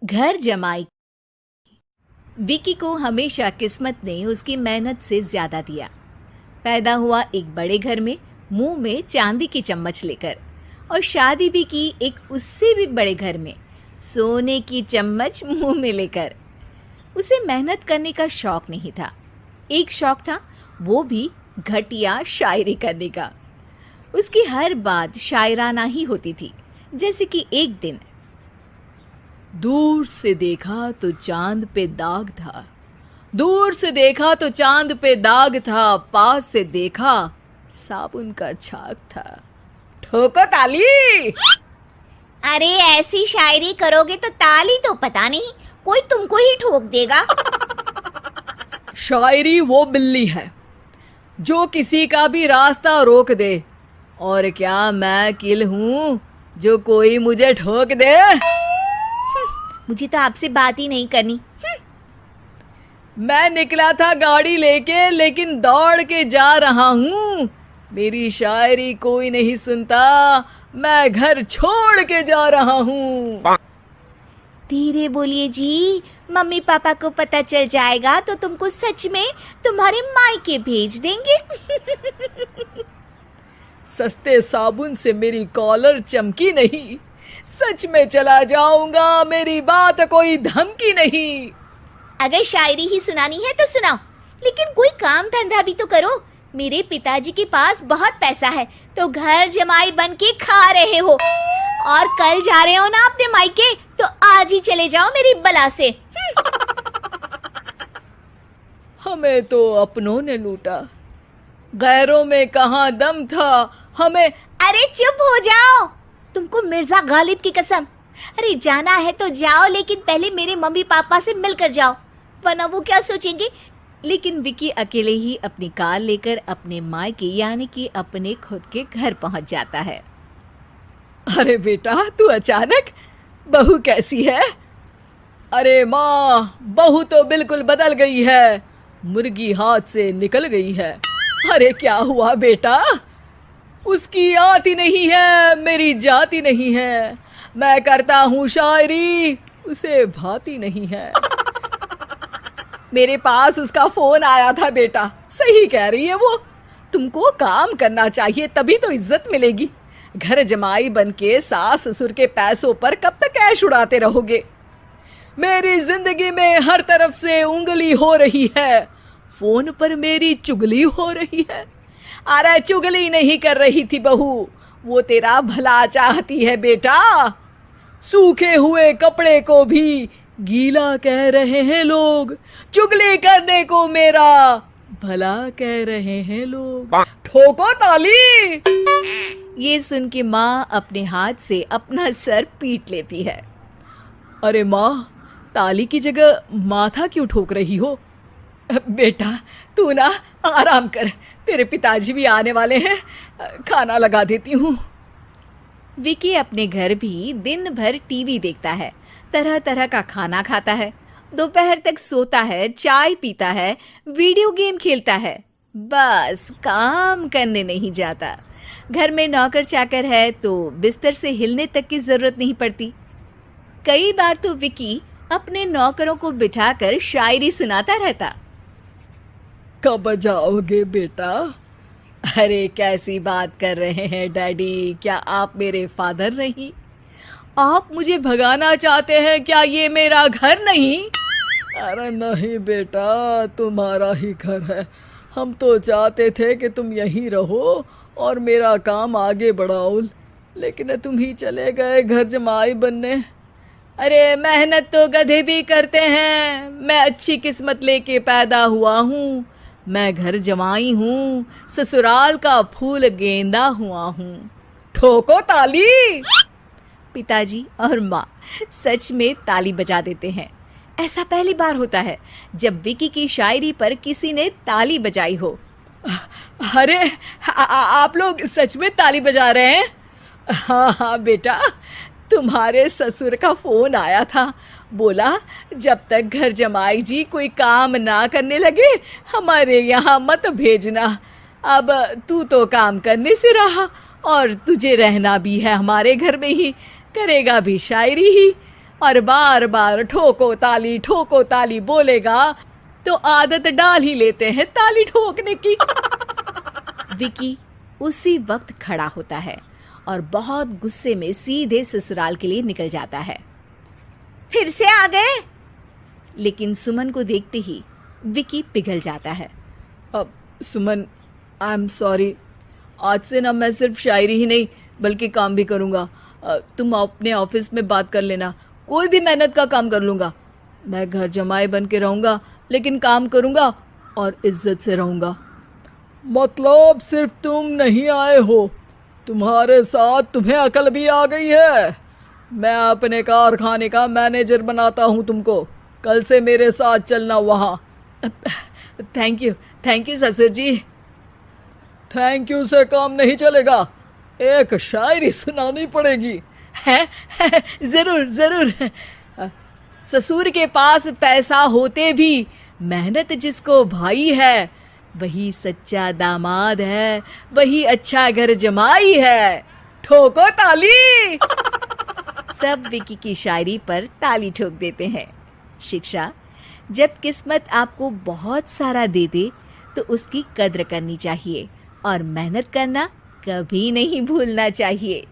घर जमाई। विकी को हमेशा किस्मत ने उसकी मेहनत से ज्यादा दिया। पैदा हुआ एक बड़े घर में, मुंह में चांदी की चम्मच लेकर, और शादी भी की एक उससे भी बड़े घर में, सोने की चम्मच मुंह में लेकर। उसे मेहनत करने का शौक नहीं था। एक शौक था, वो भी घटिया शायरी करने का। उसकी हर बात शायराना ही होती थी। जैसे कि एक दिन, दूर से देखा तो चांद पे दाग था, दूर से देखा तो चांद पे दाग था, पास से देखा साबुन का छाग था। ठोको ताली। अरे ऐसी शायरी करोगे तो ताली तो पता नहीं, कोई तुमको ही ठोक देगा। शायरी वो बिल्ली है जो किसी का भी रास्ता रोक दे, और क्या मैं किल हूं जो कोई मुझे ठोक दे। मुझे तो आपसे बात ही नहीं करनी। मैं निकला था गाड़ी लेके, लेकिन दौड़ के जा रहा हूँ। मेरी शायरी कोई नहीं सुनता, मैं घर छोड़ के जा रहा हूँ। धीरे बोलिए जी, मम्मी पापा को पता चल जाएगा तो तुमको सच में तुम्हारे मायके भेज देंगे। सस्ते साबुन से मेरी कॉलर चमकी नहीं, सच में चला जाऊंगा, मेरी बात कोई धमकी नहीं। अगर शायरी ही सुनानी है तो सुनाओ, लेकिन कोई काम धंधा भी तो करो। मेरे पिताजी के पास बहुत पैसा है, तो घर जमाई बन के खा रहे हो, और कल जा रहे हो ना अपने मायके, तो आज ही चले जाओ मेरी बला से। हमें तो अपनों ने लूटा, गैरों में कहाँ दम था हमें। अरे चुप हो जाओ, तुमको मिर्जा गालिब की कसम। अरे जाना है तो जाओ, लेकिन पहले मेरे मम्मी पापा से मिलकर जाओ, वरना वो क्या सोचेंगे। लेकिन विकी अकेले ही अपनी कार लेकर अपने मायके यानी कि अपने खुद के घर पहुंच जाता है। अरे बेटा, तू अचानक, बहू कैसी है? अरे माँ, बहू तो बिल्कुल बदल गई है, मुर्गी हाथ से निकल गई है। अरे क्या हुआ बेटा? उसकी आती नहीं है, मेरी जाती नहीं है। मैं करता हूँ शायरी, उसे भाती नहीं है। मेरे पास उसका फोन आया था बेटा, सही कह रही है वो। तुमको काम करना चाहिए, तभी तो इज्जत मिलेगी। घर जमाई बनके सास ससुर के पैसों पर कब तक ऐश उड़ाते रहोगे? मेरी जिंदगी में हर तरफ से उंगली हो रही है, फोन पर मेरी चुगली हो रही है। अरे चुगली नहीं कर रही थी बहू, वो तेरा भला चाहती है बेटा। सूखे हुए कपड़े को भी गीला कह रहे हैं लोग, चुगली करने को मेरा भला कह रहे हैं लोग। ठोको ताली। ये सुन के माँ अपने हाथ से अपना सर पीट लेती है। अरे माँ, ताली की जगह माथा क्यों ठोक रही हो? बेटा तू ना आराम कर, तेरे पिताजी भी आने वाले हैं, खाना लगा देती हूँ। विकी अपने घर भी दिन भर टीवी देखता है, तरह तरह का खाना खाता है, दोपहर तक सोता है, चाय पीता है, वीडियो गेम खेलता है, बस काम करने नहीं जाता। घर में नौकर चाकर है तो बिस्तर से हिलने तक की जरूरत नहीं पड़ती। कई बार तो विकी अपने नौकरों को बिठाकर शायरी सुनाता रहता। कब जाओगे बेटा? अरे कैसी बात कर रहे हैं डैडी, क्या आप मेरे फादर नहीं? आप मुझे भगाना चाहते हैं क्या? ये मेरा घर नहीं। अरे नहीं बेटा, तुम्हारा ही घर है। हम तो चाहते थे कि तुम यहीं रहो और मेरा काम आगे बढ़ाओ, लेकिन तुम ही चले गए घर जमाई बनने। अरे मेहनत तो गधे भी करते हैं, मैं अच्छी किस्मत लेके पैदा हुआ हूँ, मैं घर जमाई हूँ, ससुराल का फूल गेंदा हुआ हूँ। ठोको ताली। पिताजी और माँ सच में ताली बजा देते हैं। ऐसा पहली बार होता है जब विकी की शायरी पर किसी ने ताली बजाई हो। अरे आप लोग सच में ताली बजा रहे हैं? हाँ हाँ बेटा, तुम्हारे ससुर का फोन आया था, बोला जब तक घर जमाई जी कोई काम ना करने लगे हमारे यहाँ मत भेजना। अब तू तो काम करने से रहा और तुझे रहना भी है हमारे घर में ही, करेगा भी शायरी ही, और बार बार ठोको ताली बोलेगा तो आदत डाल ही लेते हैं ताली ठोकने की। विकी उसी वक्त खड़ा होता है और बहुत गुस्से में सीधे ससुराल के लिए निकल जाता है। फिर से आ गए? लेकिन सुमन को देखते ही विकी पिघल जाता है। अब सुमन, आई एम सॉरी, आज से ना मैं सिर्फ शायरी ही नहीं बल्कि काम भी करूँगा। तुम अपने ऑफिस में बात कर लेना, कोई भी मेहनत का काम कर लूँगा। मैं घर जमाई बन के रहूँगा लेकिन काम करूँगा और इज्जत से रहूँगा। मतलब सिर्फ तुम नहीं आए हो, तुम्हारे साथ तुम्हें अकल भी आ गई है। मैं अपने कारखाने का मैनेजर बनाता हूँ तुमको, कल से मेरे साथ चलना वहाँ। थैंक यू ससुर जी। थैंक यू से काम नहीं चलेगा, एक शायरी सुनानी पड़ेगी। है? जरूर। ससुर के पास पैसा होते भी मेहनत जिसको भाई है, वही सच्चा दामाद है, वही अच्छा घर जमाई है। ठोको ताली। सब विकी की शायरी पर ताली ठोक देते हैं। शिक्षा: जब किस्मत आपको बहुत सारा दे दे तो उसकी कद्र करनी चाहिए और मेहनत करना कभी नहीं भूलना चाहिए।